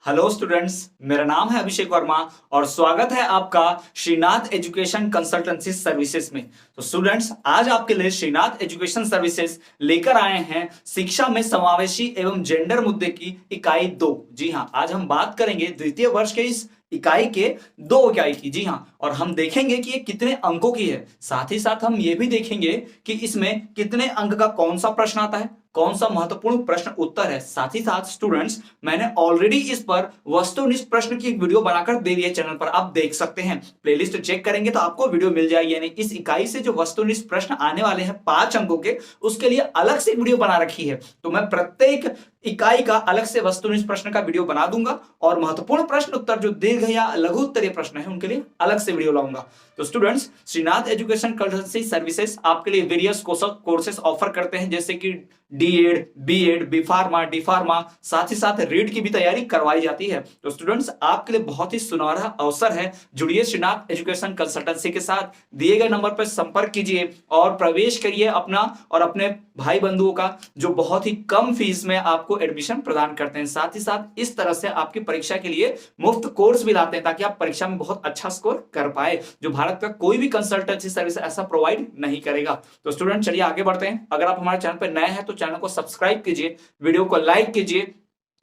Hello students, मेरा नाम है अभिषेक वर्मा और स्वागत है आपका श्रीनाथ एजुकेशन कंसल्टेंसी सर्विसेज में। तो स्टूडेंट्स, आज आपके लिए श्रीनाथ एजुकेशन सर्विसेज लेकर आए हैं शिक्षा में समावेशी एवं जेंडर मुद्दे की इकाई 2। जी हाँ, आज हम बात करेंगे द्वितीय वर्ष के इस इकाई के 2 इकाई की। जी हाँ, और हम देखेंगे कि ये कितने अंकों की है। साथ ही साथ हम ये भी देखेंगे कि इसमें कितने अंक का कौन सा प्रश्न आता है, कौन सा महत्वपूर्ण प्रश्न उत्तर है। साथ ही साथ स्टूडेंट्स, मैंने ऑलरेडी इस पर वस्तुनिष्ठ प्रश्न की एक वीडियो बनाकर दे दी है चैनल पर, आप देख सकते हैं। प्लेलिस्ट चेक करेंगे तो आपको वीडियो मिल जाएगी। यानी इस इकाई से जो वस्तुनिष्ठ प्रश्न आने वाले हैं 5 अंकों के, उसके लिए अलग से वीडियो बना रखी है। तो मैं प्रत्येक इकाई का अलग से वस्तुनिष्ठ प्रश्न का वीडियो बना दूंगा और महत्वपूर्ण प्रश्न उत्तर जो दीर्घ या लघु उत्तरीय प्रश्न है उनके लिए अलग से वीडियो लाऊंगा। तो students, Shrinath education consultancy services आपके लिए वेरियस कोर्सेस ऑफर करते हैं, जैसे कि D Ed, B Ed, B pharma, D pharma, साथ ही साथ रीड की भी तैयारी करवाई जाती है। तो स्टूडेंट्स, आपके लिए बहुत ही सुनहरा अवसर है। जुड़िए श्रीनाथ एजुकेशन कंसल्टेंसी के साथ, दिए गए नंबर पर संपर्क कीजिए और प्रवेश करिए अपना और अपने भाई बंधुओं का, जो बहुत ही कम फीस में आपको एडमिशन प्रदान करते हैं। साथ ही साथ इस तरह से आपकी परीक्षा के लिए मुफ्त कोर्स भी लाते हैं ताकि आप परीक्षा में बहुत अच्छा स्कोर कर पाए, जो भारत का कोई भी कंसल्टेंसी सर्विस ऐसा प्रोवाइड नहीं करेगा। तो स्टूडेंट, चलिए आगे बढ़ते हैं। अगर आप हमारे चैनल पर नए हैं तो चैनल को सब्सक्राइब कीजिए, वीडियो को लाइक कीजिए,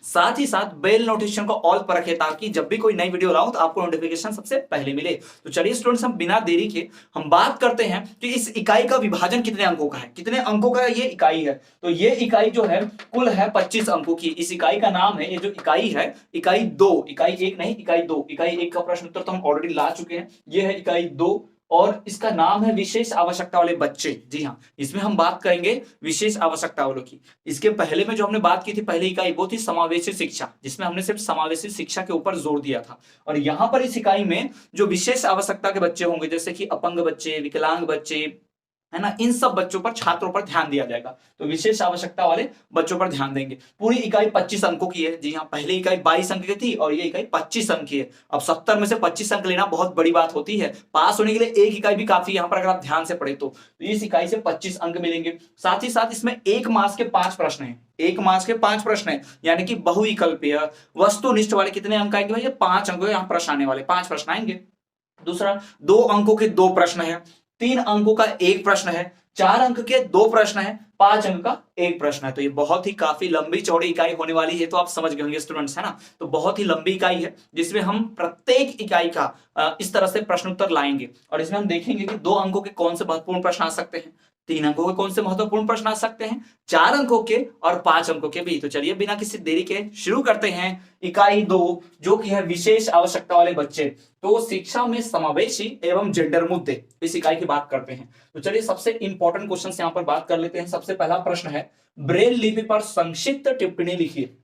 साथ ही साथ बेल नोटिफिकेशन को ऑल पर रखें ताकि जब भी कोई नई वीडियो लाऊं तो आपको नोटिफिकेशन सबसे पहले मिले। तो चलिए स्टूडेंट्स, हम बिना देरी के हम बात करते हैं कि इस इकाई का विभाजन कितने अंकों का है, कितने अंकों का ये इकाई है। तो ये इकाई जो है कुल है 25 अंकों की। इस इकाई का नाम है, ये जो इकाई है, इकाई 2, इकाई 1 नहीं, इकाई 2। इकाई 1 का प्रश्न उत्तर तो हम ऑलरेडी ला चुके हैं। ये है इकाई 2 और इसका नाम है विशेष आवश्यकता वाले बच्चे। जी हाँ, इसमें हम बात करेंगे विशेष आवश्यकता वालों की। इसके पहले में जो हमने बात की थी, पहली इकाई वो थी समावेशी शिक्षा, जिसमें हमने सिर्फ समावेशी शिक्षा के ऊपर जोर दिया था। और यहां पर इस इकाई में जो विशेष आवश्यकता के बच्चे होंगे, जैसे कि अपंग बच्चे, विकलांग बच्चे, है ना, इन सब बच्चों पर, छात्रों पर ध्यान दिया जाएगा। तो विशेष आवश्यकता वाले बच्चों पर ध्यान देंगे। पूरी इकाई 25 अंकों की है। जी हाँ, पहली इकाई 22 अंक की थी और ये इकाई 25 अंक की है। अब 70 में से 25 अंक लेना बहुत बड़ी बात होती है। पास होने के लिए एक इकाई भी काफी, यहां पर अगर आप ध्यान से पढ़े तो इस इकाई से 25 अंक मिलेंगे। साथ ही साथ इसमें 1 मास के 5 प्रश्न है। 1 मास के 5 प्रश्न है, यानी कि बहुविकल्पीय वस्तुनिष्ठ वाले कितने अंक आएंगे भाई? 5 अंक यहां प्रश्न आने वाले, 5 प्रश्न आएंगे। दूसरा, 2 अंकों के 2 प्रश्न है, 3 अंकों का 1 प्रश्न है, 4 अंक के 2 प्रश्न है, 5 अंक का 1 प्रश्न है। तो ये बहुत ही काफी लंबी चौड़ी इकाई होने वाली है। तो आप समझ गए होंगे स्टूडेंट्स, है ना। तो बहुत ही लंबी इकाई है जिसमें हम प्रत्येक इकाई का इस तरह से प्रश्न उत्तर लाएंगे। और इसमें हम देखेंगे कि 2 अंकों के कौन से महत्वपूर्ण प्रश्न आ सकते हैं, 3 अंकों के कौन से महत्वपूर्ण प्रश्न आ सकते हैं, 4 अंकों के और 5 अंकों के भी। तो चलिए बिना किसी देरी के शुरू करते हैं इकाई 2, जो कि है विशेष आवश्यकता वाले बच्चे। तो शिक्षा में समावेशी एवं जेंडर मुद्दे, इस इकाई की बात करते हैं। तो चलिए सबसे इंपॉर्टेंट क्वेश्चन यहां पर बात कर लेते हैं। सबसे पहला प्रश्न है, ब्रेल लिपि पर संक्षिप्त टिप्पणी लिखिए।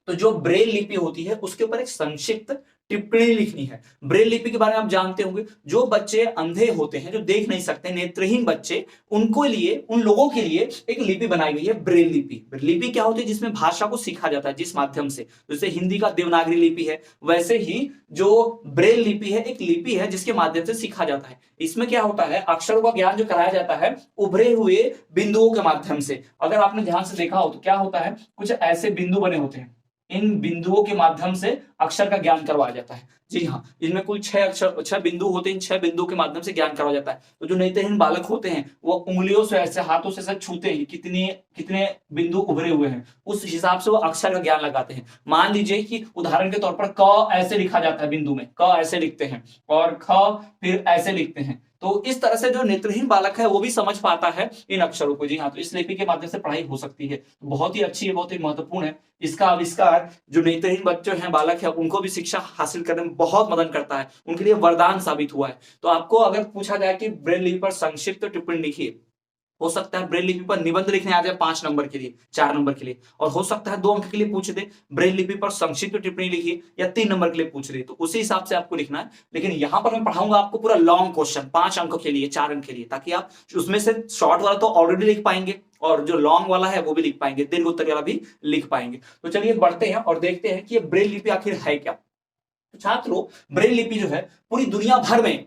तो जो ब्रेल लिपि होती है उसके ऊपर एक संक्षिप्त टिप्पणी लिखनी है। ब्रेल लिपि के बारे में आप जानते होंगे, जो बच्चे अंधे होते हैं, जो देख नहीं सकते, नेत्रहीन बच्चे, उनको लिए, उन लोगों के लिए एक लिपि बनाई गई है, ब्रेल लिपि। लिपि क्या होती है? जिसमें भाषा को सीखा जाता है, जिस माध्यम से, जैसे हिंदी का देवनागरी लिपि है, वैसे ही जो ब्रेल लिपि है एक लिपि है जिसके माध्यम से सीखा जाता है। इसमें क्या होता है, अक्षरों का ज्ञान जो कराया जाता है उभरे हुए बिंदुओं के माध्यम से। अगर आपने ध्यान से देखा हो तो क्या होता है, कुछ ऐसे बिंदु बने होते हैं, इन बिंदुओं के माध्यम से अक्षर का ज्ञान करवाया जाता है। जी हाँ, इनमें कुल 6 बिंदु होते हैं। इन 6 बिंदुओं के माध्यम से ज्ञान करवाया जाता है। तो जो नेत्रहीन बालक होते हैं वो उंगलियों से ऐसे, हाथों से ऐसे छूते हैं, कितने बिंदु उभरे हुए हैं, उस हिसाब से वो अक्षर का ज्ञान लगाते हैं। मान लीजिए कि उदाहरण के तौर पर क ऐसे लिखा जाता है, बिंदु में क ऐसे लिखते हैं और ख फिर ऐसे लिखते हैं। तो इस तरह से जो नेत्रहीन बालक है वो भी समझ पाता है इन अक्षरों को। जी हाँ, तो इस लिपि के माध्यम से पढ़ाई हो सकती है। बहुत ही अच्छी है, बहुत ही महत्वपूर्ण है। इसका आविष्कार जो नेत्रहीन बच्चे हैं, बालक है, उनको भी शिक्षा हासिल करने में बहुत मदद करता है, उनके लिए वरदान साबित हुआ है। तो आपको अगर पूछा जाए कि ब्रेल लिपि पर संक्षिप्त टिप्पणी लिखिए, हो सकता है ब्रेल लिपि पर निबंध लिखने आ जाए 5 नंबर के लिए, 4 नंबर के लिए, और हो सकता है 2 अंक के लिए पूछ दे ब्रेल लिपि पर संक्षिप्त टिप्पणी लिखिए, या 3 नंबर के लिए पूछ दे। तो उसी हिसाब से आपको लिखना है। लेकिन यहां पर मैं पढ़ाऊंगा आपको पूरा लॉन्ग क्वेश्चन, 5 अंकों के लिए, 4 अंक के लिए, ताकि आप उसमें से शॉर्ट वाला तो ऑलरेडी लिख पाएंगे और जो लॉन्ग वाला है वो भी लिख पाएंगे, दीर्घ उत्तरीय वाला भी लिख पाएंगे। तो चलिए बढ़ते हैं और देखते हैं कि ये ब्रेल लिपि आखिर है क्या। तो छात्रों, ब्रेल लिपि जो है पूरी दुनिया भर में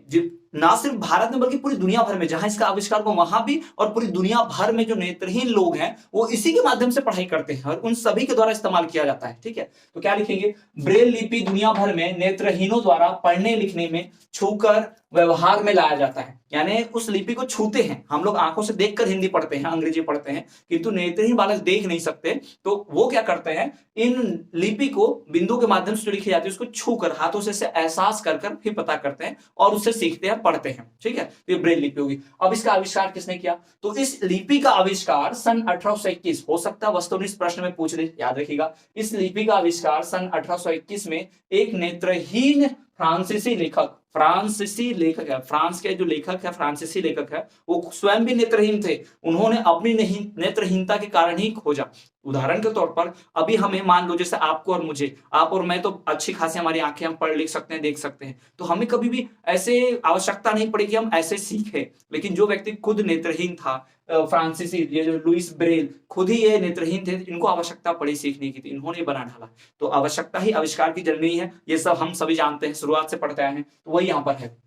ना सिर्फ भारत में बल्कि पूरी दुनिया भर में जहां इसका आविष्कार हुआ वहां भी, और पूरी दुनिया भर में जो नेत्रहीन लोग हैं वो इसी के माध्यम से पढ़ाई करते हैं और उन सभी के द्वारा इस्तेमाल किया जाता है। ठीक है, तो क्या लिखेंगे, ब्रेल लिपि दुनिया भर में नेत्रहीनों द्वारा पढ़ने लिखने में, छूकर व्यवहार में लाया जाता है। यानी उस लिपि को छूते हैं, हम लोग आंखों से देखकर हिंदी पढ़ते हैं, अंग्रेजी पढ़ते हैं, किंतु नेत्रहीन बालक देख नहीं सकते, तो वो क्या करते हैं, इन लिपि को बिंदु के माध्यम से जो लिखी जाती है उसको छूकर हाथों से एहसास कर कर फिर पता करते हैं और उससे सीखते हैं, पढ़ते हैं। ठीक है, तो ये ब्रेल लिपि होगी। अब इसका आविष्कार किसने किया, तो इस लिपि का आविष्कार सन 1821 हो सकता है, वस्तुनिष्ठ इस प्रश्न में पूछ ले, याद रखिएगा। इस लिपि का आविष्कार सन 1821 में एक नेत्रहीन फ्रांसीसी लेखक है, फ्रांस के जो लेखक है, फ्रांसीसी लेखक है, वो स्वयं भी नेत्रहीन थे, उन्होंने अपनी नेत्रहीनता के कारण ही खोजा। उदाहरण के तौर पर अभी हमें मान लो जैसे आपको और मुझे, आप और मैं तो अच्छी खासी हमारी आंखें, हम पढ़ लिख सकते हैं, देख सकते हैं, तो हमें कभी भी ऐसे आवश्यकता नहीं पड़ी कि हम ऐसे सीखें। लेकिन जो व्यक्ति खुद नेत्रहीन था, फ्रांसीसी, ये जो लुइस ब्रेल खुद ही ये नेत्रहीन थे, इनको आवश्यकता पड़ी सीखने की, इन्होंने बना डाला। तो आवश्यकता ही आविष्कार की जननी है, ये सब हम सभी जानते हैं, शुरुआत से पढ़ते आए हैं, तो वही यहाँ पर है।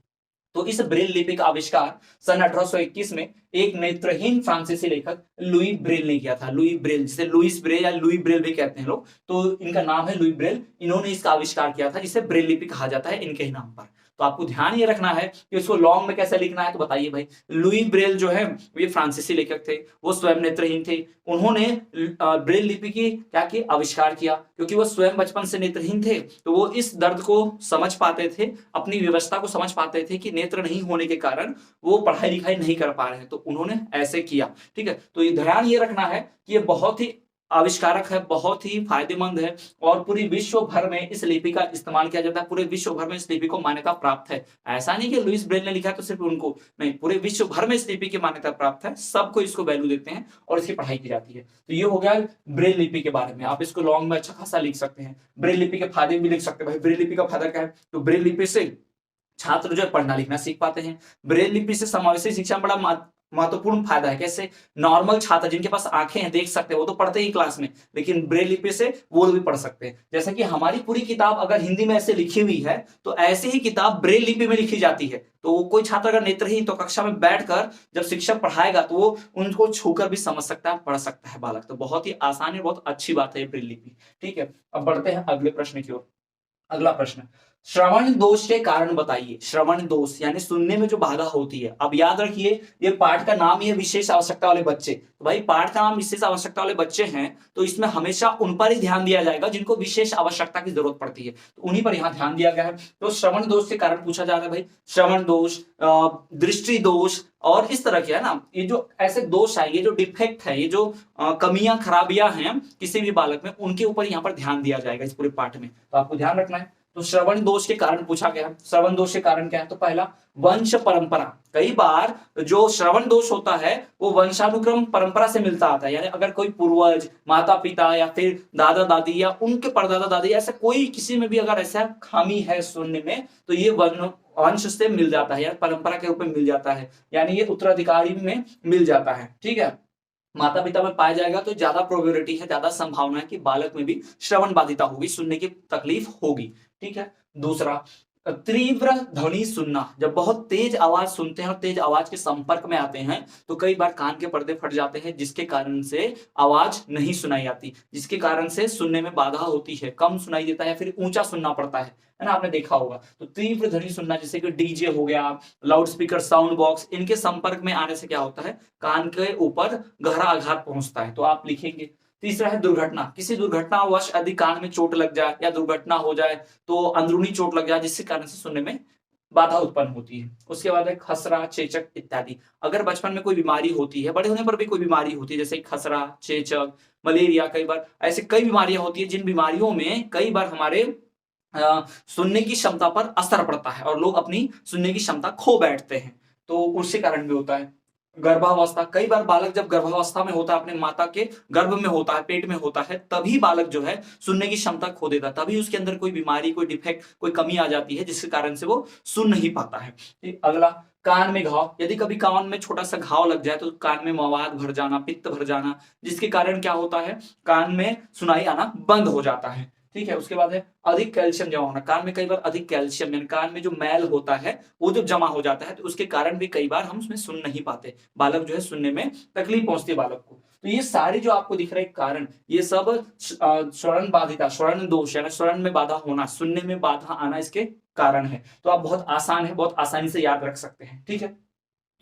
तो इस ब्रेल लिपि का आविष्कार सन 1821 में एक नेत्रहीन फ्रांसीसी लेखक लुई ब्रेल ने किया था। लुई ब्रेल, जिसे लुइस ब्रेल या लुई ब्रेल भी कहते हैं लोग, तो इनका नाम है लुई ब्रेल, इन्होंने इसका आविष्कार किया था, जिसे ब्रेल लिपि कहा जाता है इनके ही नाम पर। तो आपको ध्यान ये रखना है कि इसको लॉन्ग में कैसे लिखना है, तो बताइए भाई। लुई ब्रेल जो है ये फ्रांसीसी लेखक थे, वो स्वयं नेत्रहीन थे, उन्होंने ब्रेल लिपि की क्या की आविष्कार किया, क्योंकि वो स्वयं बचपन से नेत्रहीन थे, तो वो इस दर्द को समझ पाते थे, अपनी व्यवस्था को समझ पाते थे कि नेत्र नहीं होने के कारण वो पढ़ाई लिखाई नहीं कर पा रहे हैं, तो उन्होंने ऐसे किया। ठीक है, तो ये ध्यान ये रखना है कि ये बहुत ही आविष्कारक है, बहुत ही फायदेमंद है, और पूरी विश्व भर में इस लिपि का इस्तेमाल किया जाता है, पूरे विश्व भर में इस लिपि को मान्यता प्राप्त है। ऐसा नहीं कि लुइस ब्रेल ने लिखा तो सिर्फ उनको नहीं, पूरे विश्व भर में इस लिपि की मान्यता प्राप्त है, सबको इसको वैल्यू देते हैं और इसकी पढ़ाई की जाती है। तो ये हो गया ब्रेल लिपि के बारे में, आप इसको लॉन्ग में अच्छा खासा लिख सकते हैं। ब्रेल लिपि के फायदे भी लिख सकते हैं भाई। ब्रेल लिपि का फायदा क्या है, तो ब्रेल लिपि से छात्र जो है पढ़ना लिखना सीख पाते हैं। ब्रेल लिपि से समावेशी शिक्षा में बड़ा महत्वपूर्ण फायदा है। कैसे, नॉर्मल छात्र जिनके पास आंखें हैं, देख सकते हैं, वो तो पढ़ते ही क्लास में, लेकिन ब्रेल लिपि से वो भी पढ़ सकते हैं। जैसे कि हमारी पूरी किताब अगर हिंदी में ऐसे लिखी हुई है, तो ऐसे ही किताब ब्रेल लिपि में लिखी जाती है। तो कोई छात्र अगर नेत्रहीन, तो कक्षा में बैठकर जब शिक्षक पढ़ाएगा तो वो उनको छूकर भी समझ सकता है, पढ़ सकता है बालक। तो बहुत ही आसान है, बहुत अच्छी बात है ब्रेल लिपि। ठीक है, अब बढ़ते हैं अगले प्रश्न की ओर। अगला प्रश्न, श्रवण दोष के कारण बताइए। श्रवण दोष यानी सुनने में जो बाधा होती है। अब याद रखिए, ये पाठ का नाम ही है विशेष आवश्यकता वाले बच्चे। तो भाई पाठ का नाम विशेष आवश्यकता वाले बच्चे हैं, तो इसमें हमेशा उन पर ही ध्यान दिया जाएगा जिनको विशेष आवश्यकता की जरूरत पड़ती है, तो उन्हीं पर यहाँ ध्यान दिया गया है। तो श्रवण दोष के कारण पूछा जा रहा है भाई, श्रवण दोष, दृष्टि दोष और इस तरह के है ना, ये जो ऐसे दोष है, ये जो डिफेक्ट है, ये जो कमियां खराबियां हैं किसी भी बालक में, उनके ऊपर यहाँ पर ध्यान दिया जाएगा इस पूरे पाठ में। तो आपको ध्यान रखना है। तो श्रवण दोष के कारण पूछा गया। श्रवण दोष के कारण क्या है, तो पहला वंश परंपरा। कई बार जो श्रवण दोष होता है वो वंशानुक्रम परंपरा से मिलता आता है। यानी अगर कोई पूर्वज, माता पिता या फिर दादा दादी या उनके परदादा दादी, ऐसा कोई किसी में भी अगर ऐसा खामी है सुनने में, तो ये वंश से मिल जाता है, या परंपरा के रूप में मिल जाता है, यानी ये उत्तराधिकारी में मिल जाता है। ठीक है, माता पिता में पाया जाएगा तो ज्यादा प्रोबेबिलिटी है, ज्यादा संभावना है कि बालक में भी श्रवण बाधिता होगी, सुनने की तकलीफ होगी। ठीक है, दूसरा तीव्र ध्वनि सुनना। जब बहुत तेज आवाज सुनते हैं और तेज आवाज के संपर्क में आते हैं तो कई बार कान के पर्दे फट जाते हैं, जिसके कारण से आवाज नहीं सुनाई आती, जिसके कारण से सुनने में बाधा होती है, कम सुनाई देता है या फिर ऊंचा सुनना पड़ता है ना, आपने देखा होगा। तो तीव्र ध्वनि सुनना, जैसे कि डीजे हो गया, लाउड स्पीकर, साउंड बॉक्स, इनके संपर्क में आने से क्या होता है, कान के ऊपर गहरा आघात पहुंचता है। तो आप लिखेंगे। तीसरा है दुर्घटना। किसी दुर्घटनावश यदि कान में चोट लग जाए या दुर्घटना हो जाए, तो अंदरूनी चोट लग जाए, जिसके कारण से सुनने में बाधा उत्पन्न होती है। उसके बाद है खसरा, चेचक इत्यादि। अगर बचपन में कोई बीमारी होती है, बड़े होने पर भी कोई बीमारी होती है, जैसे खसरा, चेचक, मलेरिया, कई बार ऐसे कई बीमारियां होती है जिन बीमारियों में कई बार हमारे सुनने की क्षमता पर असर पड़ता है और लोग अपनी सुनने की क्षमता खो बैठते हैं, तो उसके कारण भी होता है। गर्भावस्था, कई बार बालक जब गर्भावस्था में होता है, अपने माता के गर्भ में होता है, पेट में होता है, तभी बालक जो है सुनने की क्षमता खो देता है, तभी उसके अंदर कोई बीमारी, कोई डिफेक्ट, कोई कमी आ जाती है, जिसके कारण से वो सुन नहीं पाता है। अगला कान में घाव। यदि कभी कान में छोटा सा घाव लग जाए तो कान में मवाद भर जाना, पित्त भर जाना, जिसके कारण क्या होता है, कान में सुनाई आना बंद हो जाता है। ठीक है। उसके बाद है अधिक कैल्शियम जमा होना, कान में कई बार अधिक कैल्शियम यानी कान में जो मैल होता है वो जब जमा हो जाता है तो उसके कारण भी कई बार हम उसमें सुन नहीं पाते, बालक जो है सुनने में तकलीफ पहुंचती है बालक को। तो ये सारे जो आपको दिख रहे कारण, ये सब श्रवण बाधिता, श्रवण दोष यानी श्रवण में बाधा होना, सुनने में बाधा आना इसके कारण है। तो आप बहुत आसान है, बहुत आसानी से याद रख सकते हैं। ठीक है।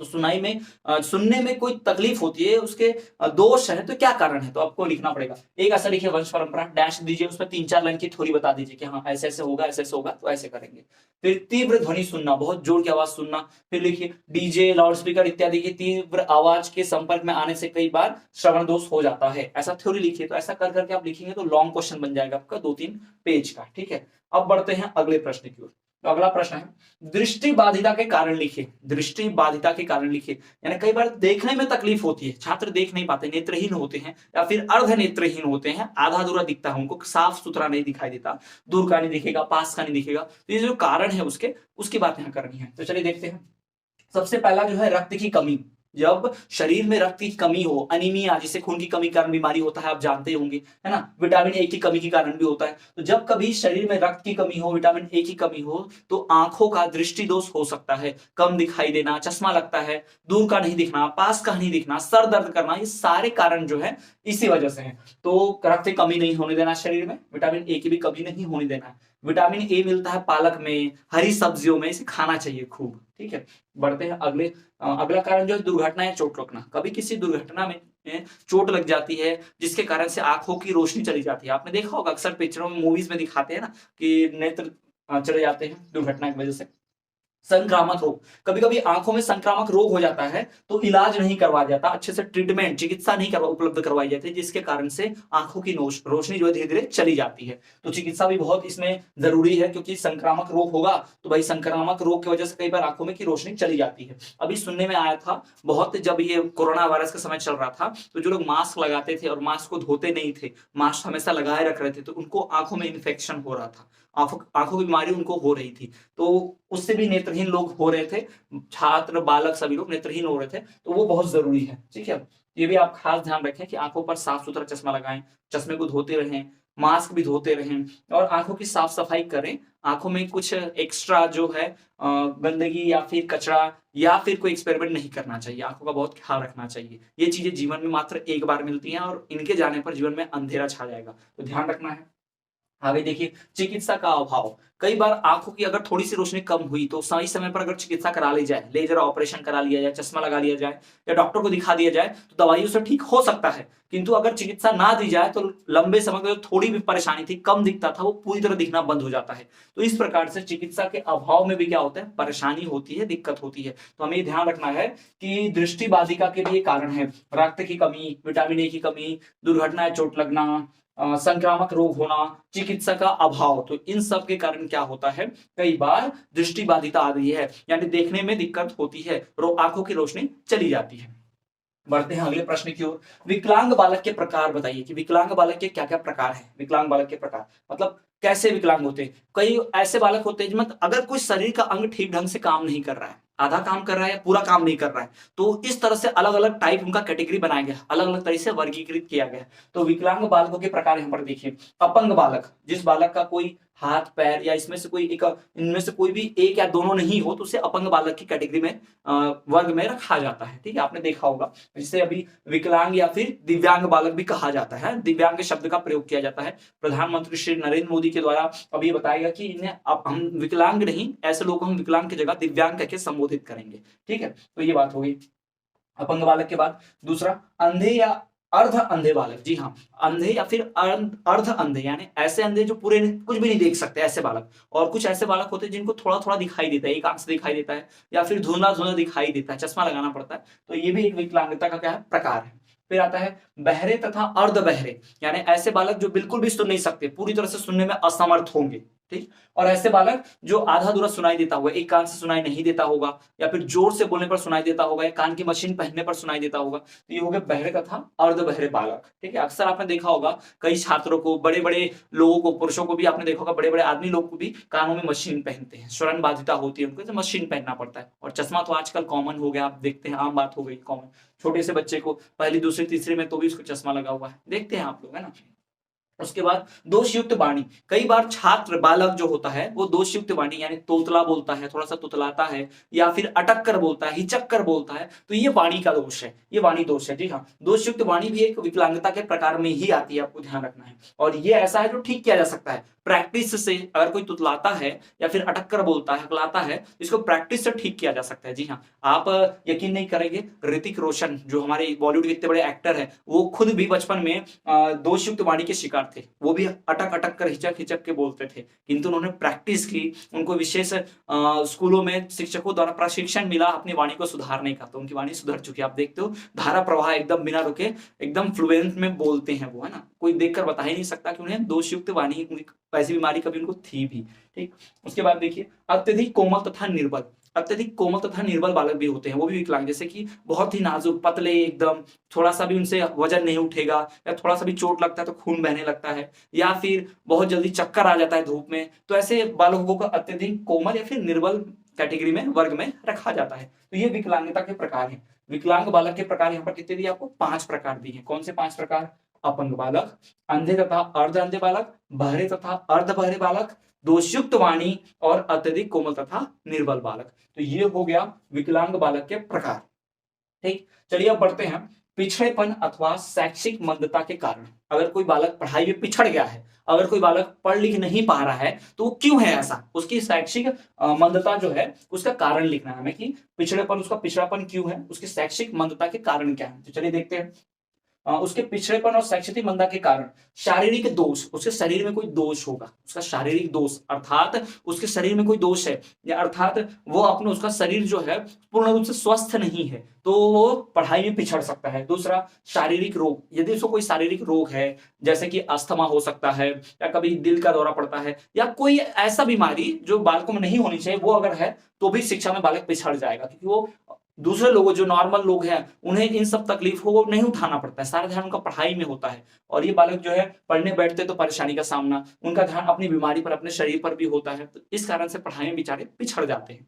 तो सुनाई में सुनने में कोई तकलीफ होती है, उसके दोष है तो क्या कारण है, तो आपको लिखना पड़ेगा। एक ऐसा लिखिए वंश परंपरा, डैश दीजिए, उसमें 3-4 लाइन की थ्योरी बता दीजिए कि हाँ ऐसे ऐसे होगा, ऐसे ऐसे होगा तो ऐसे करेंगे। फिर तीव्र ध्वनि सुनना, बहुत जोर की आवाज सुनना। फिर लिखिए डीजे, लाउड स्पीकर इत्यादि की तीव्र आवाज के संपर्क में आने से कई बार श्रवण दोष हो जाता है, ऐसा थ्योरी लिखिए। तो ऐसा कर करके आप लिखेंगे तो लॉन्ग क्वेश्चन बन जाएगा आपका 2-3 पेज का। ठीक है। अब बढ़ते हैं अगले प्रश्न की ओर। तो अगला प्रश्न है दृष्टि बाधिता के कारण लिखिए, दृष्टि बाधिता के कारण लिखिए। यानी कई बार देखने में तकलीफ होती है, छात्र देख नहीं पाते, नेत्रहीन होते हैं या फिर अर्ध नेत्रहीन होते हैं, आधा अधूरा दिखता है, उनको साफ सुथरा नहीं दिखाई देता, दूर का नहीं दिखेगा, पास का नहीं दिखेगा। तो ये जो कारण है उसकी बात यहाँ करनी है। तो चलिए देखते हैं। सबसे पहला जो है रक्त की कमी, जब शरीर में रक्त की कमी हो, अनीमिया जिसे खून की कमी के कारण बीमारी होता है, आप जानते होंगे है ना, विटामिन ए की कमी के कारण भी होता है। तो जब कभी शरीर में रक्त की कमी हो, विटामिन ए की कमी हो, तो आंखों का दृष्टि दोष हो सकता है, कम दिखाई देना, चश्मा लगता है, दूर का नहीं दिखना, पास का नहीं दिखना, सर दर्द करना, ये सारे कारण जो है इसी वजह से है। तो रक्त की कमी नहीं होने देना शरीर में, विटामिन ए की भी कमी नहीं होने देना। विटामिन ए मिलता है पालक में, हरी सब्जियों में, इसे खाना चाहिए खूब। ठीक है। बढ़ते हैं अगला कारण जो है दुर्घटना या चोट लगना। कभी किसी दुर्घटना में चोट लग जाती है जिसके कारण से आंखों की रोशनी चली जाती है। आपने देखा होगा अक्सर पिक्चरों में, मूवीज में दिखाते हैं ना कि नेत्र चले जाते हैं दुर्घटना की वजह से। संक्रामक रोग, कभी कभी आंखों में संक्रामक रोग हो जाता है तो इलाज नहीं करवाया जाता, अच्छे से ट्रीटमेंट, चिकित्सा नहीं उपलब्ध करवाई जाती है, जिसके कारण से आंखों की रोशनी जो है धीरे धीरे चली जाती है। तो चिकित्सा भी बहुत इसमें जरूरी है, क्योंकि संक्रामक रोग होगा तो भाई संक्रामक रोग की वजह से कई बार आंखों में की रोशनी चली जाती है। अभी सुनने में आया था बहुत, जब ये कोरोना वायरस का समय चल रहा था तो जो लोग मास्क लगाते थे और मास्क को धोते नहीं थे, मास्क हमेशा लगाए रख रहे थे, तो उनको आंखों में इन्फेक्शन हो रहा था, आंखों की बीमारी उनको हो रही थी। तो उससे भी नेत्रहीन लोग हो रहे थे, छात्र बालक सभी लोग नेत्रहीन हो रहे थे। तो वो बहुत जरूरी है। ठीक है। ये भी आप खास ध्यान रखें कि आंखों पर साफ सुथरा चश्मा लगाएं, चश्मे को धोते रहें, मास्क भी धोते रहें और आंखों की साफ सफाई करें। आंखों में कुछ एक्स्ट्रा जो है गंदगी या फिर कचरा या फिर कोई एक्सपेरिमेंट नहीं करना चाहिए, आंखों का बहुत ख्याल रखना चाहिए। ये चीजें जीवन में मात्र एक बार मिलती हैं और इनके जाने पर जीवन में अंधेरा छा जाएगा, तो ध्यान रखना है। आगे देखिए चिकित्सा का अभाव, कई बार आंखों की अगर थोड़ी सी रोशनी कम हुई तो सही समय पर अगर चिकित्सा करा ली जाए, लेजर ऑपरेशन करा लिया जाए, चश्मा लगा लिया जाए या डॉक्टर को दिखा दिया जाए तो दवाइयों से ठीक हो सकता है। किंतु अगर चिकित्सा ना दी जाए तो लंबे समय में थोड़ी भी परेशानी थी, कम दिखता था, वो पूरी तरह दिखना बंद हो जाता है। तो इस प्रकार से चिकित्सा के अभाव में भी क्या होता है, परेशानी होती है, दिक्कत होती है। तो हमें ध्यान रखना है कि दृष्टि बाधिका के भी कारण है रक्त की कमी, विटामिन ए की कमी, दुर्घटना या चोट लगना, संक्रामक रोग होना, चिकित्सा का अभाव। तो इन सब के कारण क्या होता है, कई बार दृष्टि बाधिता आ रही है, यानी देखने में दिक्कत होती है, आंखों की रोशनी चली जाती है। बढ़ते हैं अगले प्रश्न की ओर। विकलांग बालक के प्रकार बताइए कि विकलांग बालक के क्या क्या प्रकार है। विकलांग बालक के प्रकार मतलब कैसे विकलांग होते हैं। कई ऐसे बालक होते हैं मतलब अगर कोई शरीर का अंग ठीक ढंग से काम नहीं कर रहा है, आधा काम कर रहा है या पूरा काम नहीं कर रहा है, तो इस तरह से अलग अलग टाइप उनका कैटेगरी बनाया गया, अलग अलग तरीके से वर्गीकृत किया गया। तो विकलांग बालकों के प्रकार यहाँ पर देखिए। अपंग बालक, जिस बालक का कोई हाथ पैर या इसमें से कोई एक, इनमें से कोई भी एक या दोनों नहीं हो तो उसे अपंग बालक की कैटेगरी में वर्ग में रखा जाता है। ठीक है, आपने देखा होगा। जिसे अभी विकलांग या फिर दिव्यांग बालक भी कहा जाता है, दिव्यांग शब्द का प्रयोग किया जाता है। प्रधानमंत्री श्री नरेंद्र मोदी के द्वारा अभी बताया गया कि इन्हें अब हम विकलांग नहीं, ऐसे लोगों को हम विकलांग की जगह दिव्यांग कहकर संबोधित करेंगे। ठीक है, तो ये बात होगी अपंग बालक के बाद। दूसरा अंधे या अर्ध अंधे बालक। जी हाँ, अंधे या फिर अर्ध अंधे, यानी ऐसे अंधे जो पूरे कुछ भी नहीं देख सकते, ऐसे बालक। और कुछ ऐसे बालक होते हैं जिनको थोड़ा थोड़ा दिखाई देता है, एक आंख से दिखाई देता है या फिर धुंधला धुंधला दिखाई देता है, चश्मा लगाना पड़ता है। तो ये भी एक विकलांगता का क्या है, प्रकार है। फिर आता है बहरे तथा अर्ध बहरे, यानी ऐसे बालक जो बिल्कुल भी सुन नहीं सकते, पूरी तरह से सुनने में असमर्थ होंगे। ठीक, और ऐसे बालक जो आधा अधूरा सुनाई देता होगा, एक कान से सुनाई नहीं देता होगा या फिर जोर से बोलने पर सुनाई देता होगा या कान की मशीन पहनने पर सुनाई देता होगा, तो ये हो गए बहरे तथा अर्ध बहरे बालक। ठीक है, अक्सर आपने देखा होगा कई छात्रों को, बड़े बड़े लोगों को, पुरुषों को भी आपने देखा होगा, बड़े बड़े आदमी लोग को भी कानों में मशीन पहनते हैं, श्रवण बाधिता होती है उनको, तो मशीन पहनना पड़ता है। और चश्मा तो आजकल कॉमन हो गया, आप देखते हैं, आम बात हो गई कॉमन। छोटे से बच्चे को पहली दूसरी तीसरी में तो भी उसको चश्मा लगा हुआ है, देखते हैं आप लोग, है ना। उसके बाद दोषयुक्त वाणी, कई बार छात्र बालक जो होता है वो दोषयुक्त वाणी यानी तोतला बोलता है, थोड़ा सा तुतलाता है या फिर अटक कर बोलता है, हिचक कर बोलता है, तो ये वाणी का दोष है, ये वाणी दोष है। जी हाँ, दोषयुक्त वाणी भी एक विकलांगता के प्रकार में ही आती है, आपको ध्यान रखना है। और ये ऐसा है जो ठीक किया जा सकता है प्रैक्टिस से। अगर कोई तुतलाता है या फिर अटक कर बोलता है, हकलाता है, इसको प्रैक्टिस से ठीक किया जा सकता है। जी हाँ, आप यकीन नहीं करेंगे, ऋतिक रोशन जो हमारे बॉलीवुड के इतने बड़े एक्टर हैं, वो खुद भी बचपन में दोषयुक्त वाणी के शिकार थे। वो भी अटक अटक कर हिचक हिचक के बोलते थे, किंतु उन्होंने प्रैक्टिस की, उनको विशेष स्कूलों में शिक्षकों द्वारा प्रशिक्षण मिला अपनी वाणी को सुधारने का, तो उनकी वाणी सुधर चुकी है। आप देखते हो धारा प्रवाह एकदम बिना रुके एकदम फ्लुएंट में बोलते हैं वो, है ना, कोई देखकर बता ही नहीं सकता कि उन्हें दोषयुक्त वाणी, ऐसी बीमारी कभी उनको थी भी। ठीक, उसके बाद देखिए अत्यधिक कोमल तथा निर्बल, अत्यधिक कोमल तथा निर्बल बालक भी होते हैं, वो भी विकलांग, जैसे कि बहुत ही नाजुक पतले एकदम, थोड़ा सा भी उनसे वजन नहीं उठेगा या थोड़ा सा भी चोट लगता है तो खून बहने लगता है या फिर बहुत जल्दी चक्कर आ जाता है धूप में, तो ऐसे बालकों को अत्यधिक कोमल या फिर निर्बल कैटेगरी में, वर्ग में रखा जाता है। तो ये विकलांगता के प्रकार है। विकलांग बालक के प्रकार यहाँ पर कितने दिए आपको? 5 प्रकार दिए हैं। कौन से 5 प्रकार? अपंग बालक, अंधे तथा अर्ध अंधे बालक, बहरे तथा अर्ध बहरे बालक, दोषयुक्त वाणी और अत्यधिक कोमल तथा निर्बल बालक। तो ये हो गया विकलांग बालक के प्रकार। ठीक, चलिए अब बढ़ते हैं पिछड़ेपन अथवा शैक्षिक मंदता के कारण। अगर कोई बालक पढ़ाई में पिछड़ गया है, अगर कोई बालक पढ़ लिख नहीं पा रहा है, तो वो क्यों है ऐसा, उसकी शैक्षिक मंदता जो है उसका कारण लिखना है हमें कि पिछड़ेपन, उसका पिछड़ापन क्यों है, उसकी शैक्षिक मंदता के कारण क्या है। तो चलिए देखते हैं। उसके पिछड़ेपन और शैक्षिक मंदा के कारण शारीरिक दोष, उसके शरीर में कोई दोष होगा, उसका शारीरिक दोष अर्थात उसके शरीर में कोई दोष है, या अर्थात वो अपने, उसका शरीर जो है पूर्ण रूप से स्वस्थ नहीं है, तो वो पढ़ाई में पिछड़ सकता है। दूसरा, शारीरिक रोग, यदि उसको कोई शारीरिक रोग है, जैसे कि अस्थमा हो सकता है या कभी दिल का दौरा पड़ता है या कोई ऐसा बीमारी जो बालकों में नहीं होनी चाहिए, वो अगर है तो भी शिक्षा में बालक पिछड़ जाएगा, क्योंकि वो दूसरे लोगों, जो नॉर्मल लोग हैं, उन्हें इन सब तकलीफों को नहीं उठाना पड़ता है, सारा ध्यान उनका पढ़ाई में होता है। और ये बालक जो है पढ़ने बैठते तो परेशानी का सामना, उनका ध्यान अपनी बीमारी पर, अपने शरीर पर भी होता है, तो इस कारण से पढ़ाई में बेचारे पिछड़ जाते हैं।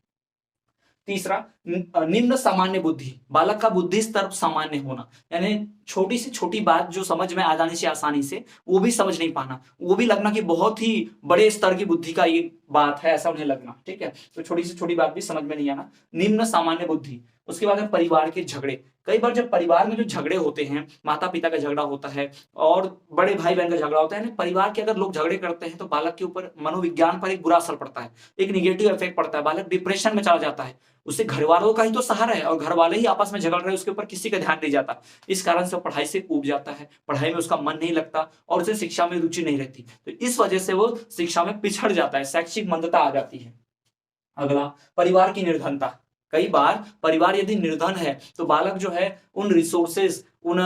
तीसरा, निम्न सामान्य बुद्धि, बालक का बुद्धि स्तर सामान्य होना, यानी छोटी से छोटी बात जो समझ में आ जानी चाहिए आसानी से, वो भी समझ नहीं पाना, वो भी लगना कि बहुत ही बड़े स्तर की बुद्धि का ये बात है, ऐसा उन्हें लगना। ठीक है, तो छोटी से छोटी बात भी समझ में नहीं आना, निम्न सामान्य बुद्धि। उसके बाद है परिवार के झगड़े। कई बार जब परिवार में जो झगड़े होते हैं, माता पिता का झगड़ा होता है और बड़े भाई बहन का झगड़ा होता है, परिवार के अगर लोग झगड़े करते हैं तो बालक के ऊपर मनोविज्ञान पर एक बुरा असर पड़ता है, एक निगेटिव इफेक्ट पड़ता है, बालक डिप्रेशन में चला जाता है। उससे घर वालों का ही तो सहारा है और घर वाले ही आपस में झगड़ रहे हैं, उसके ऊपर किसी का ध्यान नहीं जाता। इस कारण से वो पढ़ाई से ऊब जाता है, पढ़ाई में उसका मन नहीं लगता और उसे शिक्षा में रुचि नहीं रहती, तो इस वजह से वो शिक्षा में पिछड़ जाता है, शैक्षिक मंदता आ जाती है। अगला, परिवार की निर्धनता। कई बार परिवार यदि निर्धन है तो बालक जो है उन रिसोर्सेज, उन